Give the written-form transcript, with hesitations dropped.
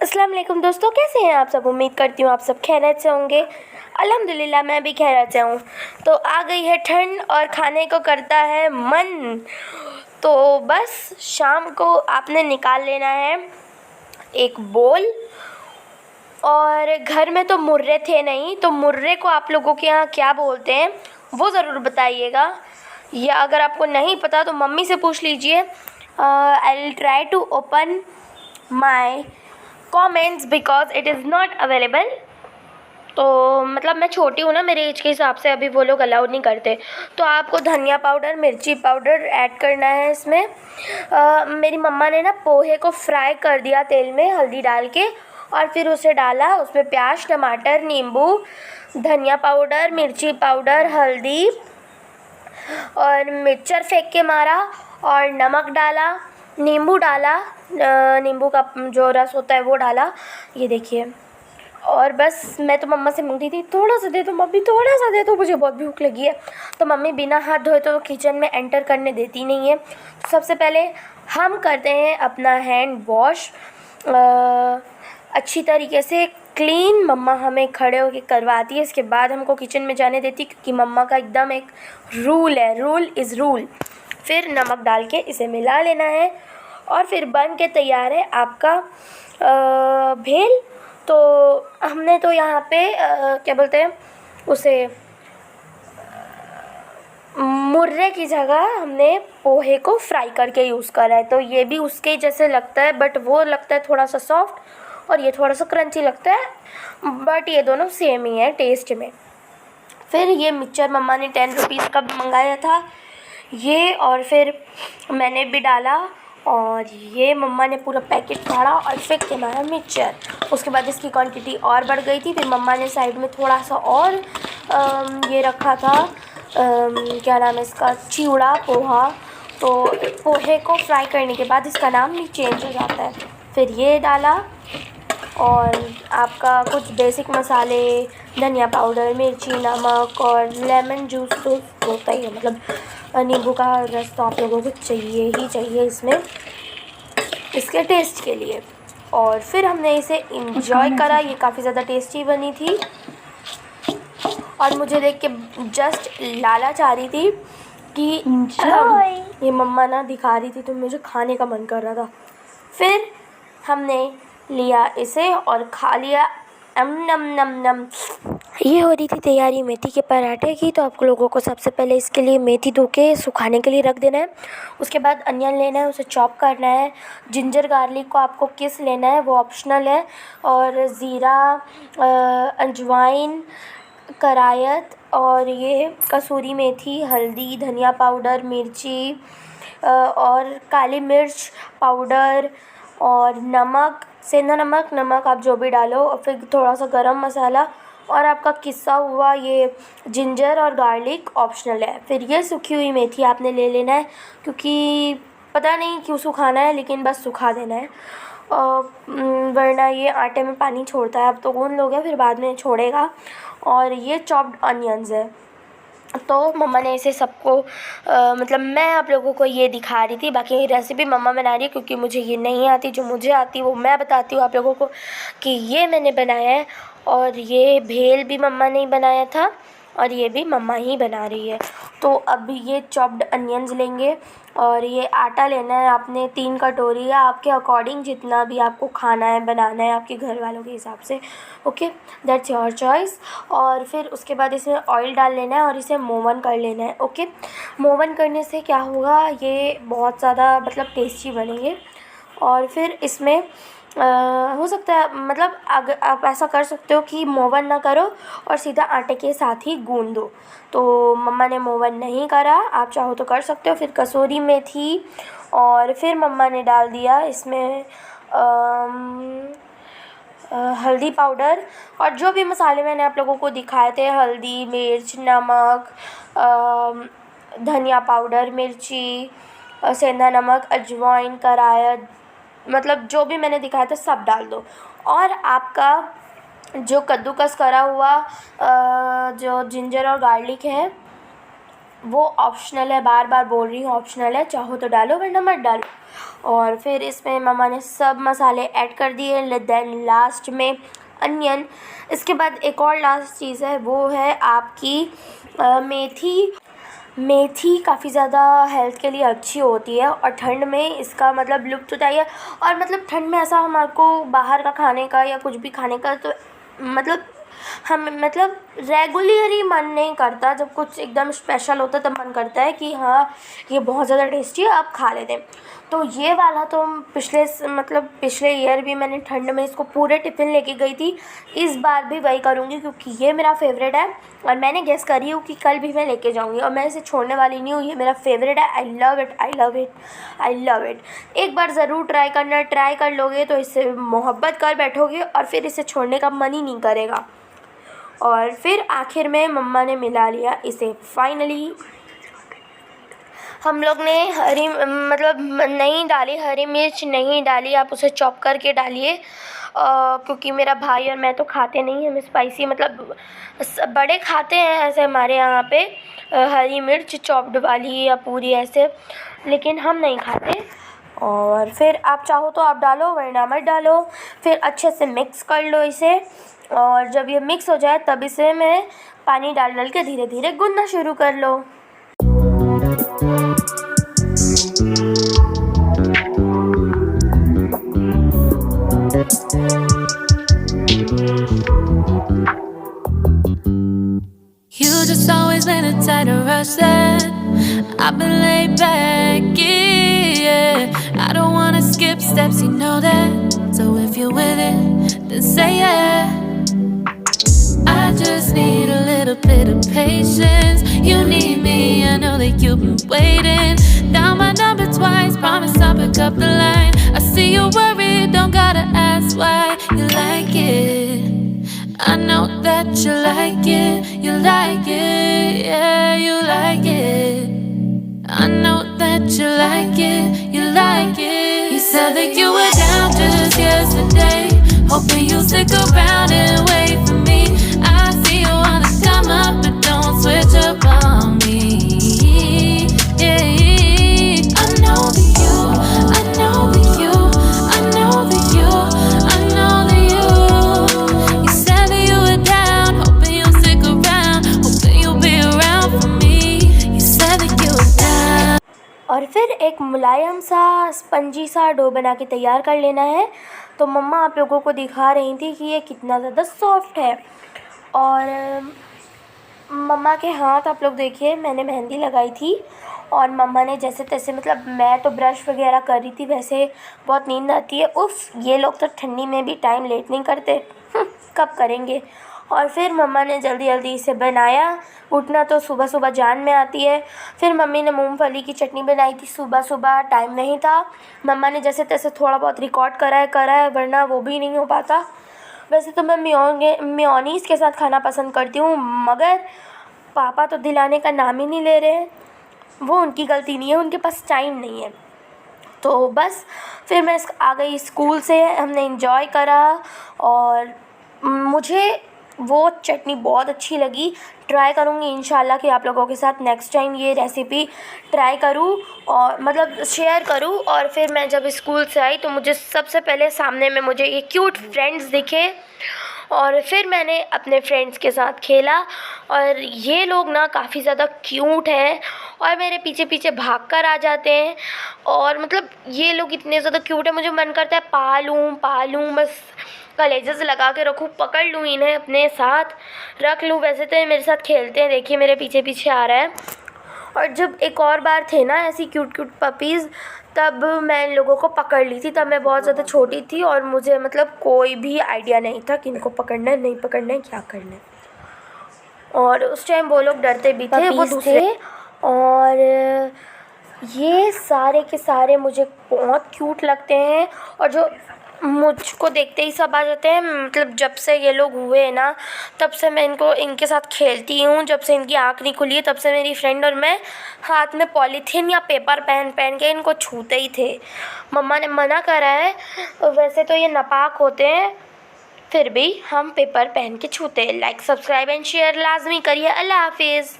अस्सलाम वालेकुम दोस्तों, कैसे हैं आप सब। उम्मीद करती हूँ आप सब खैरियत से होंगे। अल्हम्दुलिल्लाह मैं भी खैरियत से हूँ। तो आ गई है ठंड और खाने को करता है मन। तो बस शाम को आपने निकाल लेना है एक बोल। और घर में तो मुर्रे थे नहीं, तो मुर्रे को आप लोगों के यहाँ क्या बोलते हैं वो ज़रूर बताइएगा, या अगर आपको नहीं पता तो मम्मी से पूछ लीजिए। I will try to open my comments because it is not available. तो मतलब मैं छोटी हूँ ना, मेरे एज के हिसाब से अभी वो लोग अलाउड नहीं करते। तो आपको धनिया पाउडर, मिर्ची पाउडर ऐड करना है इसमें। मेरी मम्मा ने ना पोहे को फ्राई कर दिया तेल में हल्दी डाल के, और फिर उसे डाला, उसमें प्याज, टमाटर, नींबू, धनिया पाउडर, मिर्ची पाउडर, हल्दी और मिक्सचर फेंक के मारा और नमक डाला, नींबू डाला, नींबू का जो रस होता है वो डाला। ये देखिए। और बस मैं तो मम्मा से मांगती थी थोड़ा सा दे दो मम्मी, थोड़ा सा दे दो, मुझे बहुत भूख लगी है। तो मम्मी बिना हाथ धोए तो किचन में एंटर करने देती नहीं है। तो सबसे पहले हम करते हैं अपना हैंड वॉश अच्छी तरीके से क्लीन। मम्मा हमें खड़े होकर करवाती है, इसके बाद हमको किचन में जाने देती, क्योंकि मम्मा का एकदम एक रूल है, रूल इज़ रूल। फिर नमक डाल के इसे मिला लेना है और फिर बन के तैयार है आपका भेल। तो हमने तो यहाँ पे क्या बोलते हैं उसे, मुर्रे की जगह हमने पोहे को फ्राई करके यूज़ करा है। तो ये भी उसके जैसे लगता है, बट वो लगता है थोड़ा सा सॉफ्ट और ये थोड़ा सा क्रंची लगता है, बट ये दोनों सेम ही है टेस्ट में। फिर ये मिक्सचर मम्मा ने 10 रुपीज़ का मंगाया था ये, और फिर मैंने भी डाला और ये मम्मा ने पूरा पैकेट फाड़ा और फेंक के मारा मिक्सचर। उसके बाद इसकी क्वांटिटी और बढ़ गई थी। फिर मम्मा ने साइड में थोड़ा सा और ये रखा था, क्या नाम है इसका, चिवड़ा पोहा। तो पोहे को फ्राई करने के बाद इसका नाम भी चेंज हो जाता है। फिर ये डाला और आपका कुछ बेसिक मसाले, धनिया पाउडर, मिर्ची, नमक और लेमन जूस तो होता ही है, मतलब नींबू का रस तो आप लोगों को चाहिए ही चाहिए इसमें, इसके टेस्ट के लिए। और फिर हमने इसे इंजॉय करा। ये काफ़ी ज़्यादा टेस्टी बनी थी और मुझे देख के जस्ट लालच आ रही थी कि ये मम्मा ना दिखा रही थी तो मुझे खाने का मन कर रहा था। फिर हमने लिया इसे और खा लिया। नम नम नम। ये हो रही थी तैयारी मेथी के पराठे की। तो आप लोगों को सबसे पहले इसके लिए मेथी धो के सुखाने के लिए रख देना है। उसके बाद अनियन लेना है, उसे चॉप करना है। जिंजर गार्लिक को आपको किस लेना है वो ऑप्शनल है। और ज़ीरा, अजवाइन, करायत और ये कसूरी मेथी, हल्दी, धनिया पाउडर, मिर्ची और काली मिर्च पाउडर और नमक, सेंधा नमक आप जो भी डालो, और फिर थोड़ा सा गरम मसाला और आपका किस्सा हुआ ये जिंजर और गार्लिक ऑप्शनल है। फिर ये सूखी हुई मेथी आपने ले लेना है, क्योंकि पता नहीं क्यों सुखाना है, लेकिन बस सुखा देना है, वरना ये आटे में पानी छोड़ता है। अब तो गूंद लोगे फिर बाद में छोड़ेगा। और ये चॉप्ड अनियंस है। तो मम्मा ने इसे सबको मतलब मैं आप लोगों को ये दिखा रही थी। बाकी रेसिपी मम्मा बना रही है, क्योंकि मुझे ये नहीं आती। जो मुझे आती है वो मैं बताती हूँ आप लोगों को कि ये मैंने बनाया है। और ये भेल भी मम्मा ने ही बनाया था और ये भी मम्मा ही बना रही है। तो अभी ये चॉप्ड अनियंस लेंगे और ये आटा लेना है आपने 3 कटोरी, या आपके अकॉर्डिंग जितना भी आपको खाना है बनाना है आपके घर वालों के हिसाब से। Okay, that's your choice. और फिर उसके बाद इसमें ऑयल डाल लेना है और इसे मोवन कर लेना है। ओके, मोवन करने से क्या होगा, ये बहुत ज़्यादा मतलब टेस्टी बनेंगे। और फिर इसमें हो सकता है, मतलब अगर आप ऐसा कर सकते हो कि मोवन ना करो और सीधा आटे के साथ ही गूंद दो। तो मम्मा ने मोवन नहीं करा, आप चाहो तो कर सकते हो। फिर कसूरी मेथी और फिर मम्मा ने डाल दिया इसमें हल्दी पाउडर और जो भी मसाले मैंने आप लोगों को दिखाए थे, हल्दी, मिर्च, नमक, धनिया पाउडर, मिर्ची, सेंधा नमक, अजवाइन, करायत, मतलब जो भी मैंने दिखाया था सब डाल दो। और आपका जो कद्दूकस करा हुआ जो जिंजर और गार्लिक है वो ऑप्शनल है, बार बार बोल रही हूँ ऑप्शनल है, चाहो तो डालो वरना मत डालो। और फिर इसमें मम्मा ने सब मसाले ऐड कर दिए, देन लास्ट में अनियन। इसके बाद एक और लास्ट चीज़ है, वो है आपकी मेथी। मेथी काफ़ी ज़्यादा हेल्थ के लिए अच्छी होती है और ठंड में इसका मतलब लुत्फ़ उठाइए। और मतलब ठंड में ऐसा हमारे को बाहर का खाने का या कुछ भी खाने का तो मतलब हम मतलब रेगुलरली मन नहीं करता, जब कुछ एकदम स्पेशल होता है तब मन करता है कि हाँ ये बहुत ज़्यादा टेस्टी है, अब खा लेते हैं। तो ये वाला तो पिछले ईयर भी मैंने ठंड में इसको पूरे टिफ़िन लेके गई थी, इस बार भी वही करूँगी क्योंकि ये मेरा फेवरेट है और मैंने गेस करी हूँ कि कल भी मैं लेके जाऊँगी और मैं इसे छोड़ने वाली नहीं हूँ। ये मेरा फेवरेट है। I love it, I love it, I love it. एक बार ज़रूर ट्राई करना, ट्राई कर लोगे तो इससे मोहब्बत कर बैठोगे और फिर इसे छोड़ने का मन ही नहीं करेगा। और फिर आखिर में मम्मा ने मिला लिया इसे फाइनली। हम लोग ने नहीं डाली, हरी मिर्च नहीं डाली, आप उसे चॉप करके डालिए क्योंकि मेरा भाई और मैं तो खाते नहीं, हमें स्पाइसी मतलब बड़े खाते हैं ऐसे हमारे यहाँ पे हरी मिर्च चॉप्ड वाली या पूरी ऐसे, लेकिन हम नहीं खाते। और फिर आप चाहो तो आप डालो वरना मत डालो। फिर अच्छे से मिक्स कर लो इसे और जब ये मिक्स हो जाए तब इसे में पानी डाल के धीरे धीरे गूँथना शुरू कर लो। You just always been a tighter rush that I've been laid back, yeah. I don't wanna skip steps, you know that. So if you're with it, then say yeah. I just need a little bit of patience. You need me, I know that you've been waiting. Down my number twice, promise I'll pick up the line. I see you worried, don't gotta ask why. You like it, I know that you like it. You like it, yeah, you like it. I know that you like it, you like it. You said that you were down just yesterday, hoping you'll stick around and wait for me. I see you wanna come up, but don't switch up on me. Yeah, I know that you, I know that you, I know that you, I know that you. You said that you were down, hoping you'll stick around, hoping you'll be around for me. You said that you were down. और फिर एक मुलायम सा spongy सा dough बना के तैयार कर लेना है। तो मम्मा आप लोगों को दिखा रही थी कि ये कितना ज़्यादा सॉफ्ट है। और मम्मा के हाथ आप लोग देखिए, मैंने मेहंदी लगाई थी और मम्मा ने जैसे तैसे मतलब मैं तो ब्रश वगैरह कर रही थी, वैसे बहुत नींद आती है। उफ़, ये लोग तो ठंडी में भी टाइम लेट नहीं करते, कब करेंगे। और फिर मम्मा ने जल्दी जल्दी इसे बनाया। उठना तो सुबह सुबह जान में आती है। फिर मम्मी ने मूंगफली की चटनी बनाई थी सुबह सुबह, टाइम नहीं था। मम्मा ने जैसे तैसे थोड़ा बहुत रिकॉर्ड करा है वरना वो भी नहीं हो पाता। वैसे तो मैं मेयोनीज़ के साथ खाना पसंद करती हूँ, मगर पापा तो दिलाने का नाम ही नहीं ले रहे हैं। वो उनकी गलती नहीं है, उनके पास टाइम नहीं है। तो बस फिर मैं आ गई स्कूल से, हमने एंजॉय करा और मुझे वो चटनी बहुत अच्छी लगी। ट्राई करूँगी इंशाल्लाह कि आप लोगों के साथ नेक्स्ट टाइम ये रेसिपी ट्राई करूँ और मतलब शेयर करूँ। और फिर मैं जब स्कूल से आई तो मुझे सबसे पहले सामने में मुझे ये क्यूट फ्रेंड्स दिखे और फिर मैंने अपने फ्रेंड्स के साथ खेला। और ये लोग ना काफ़ी ज़्यादा क्यूट हैं और मेरे पीछे पीछे भाग कर आ जाते हैं। और मतलब ये लोग इतने ज़्यादा क्यूट है, मुझे मन करता है पालूँ बस कलेजेस लगा के रखूँ, पकड़ लूँ इन्हें अपने साथ रख लूँ। वैसे तो ये मेरे साथ खेलते हैं, देखिए मेरे पीछे पीछे आ रहा है। और जब एक और बार थे ना ऐसी क्यूट पपीज़, तब मैं इन लोगों को पकड़ ली थी। तब मैं बहुत ज़्यादा छोटी थी और मुझे मतलब कोई भी आइडिया नहीं था कि इनको पकड़ना है नहीं पकड़ना है क्या करना है। और उस टाइम वो लोग डरते भी थे, वो दूसरे। और ये सारे के सारे मुझे बहुत क्यूट लगते हैं और जो मुझको देखते ही सब आ जाते हैं। मतलब जब से ये लोग हुए ना तब से मैं इनके साथ खेलती हूँ। जब से इनकी आँख नहीं खुली है तब से मेरी फ्रेंड और मैं हाथ में पॉलीथीन या पेपर पहन के इनको छूते ही थे। मम्मा ने मना करा है, वैसे तो ये नापाक होते हैं फिर भी हम पेपर पहन के छूते हैं। लाइक सब्सक्राइब एंड शेयर लाजमी करिए। अल्लाह हाफिज़।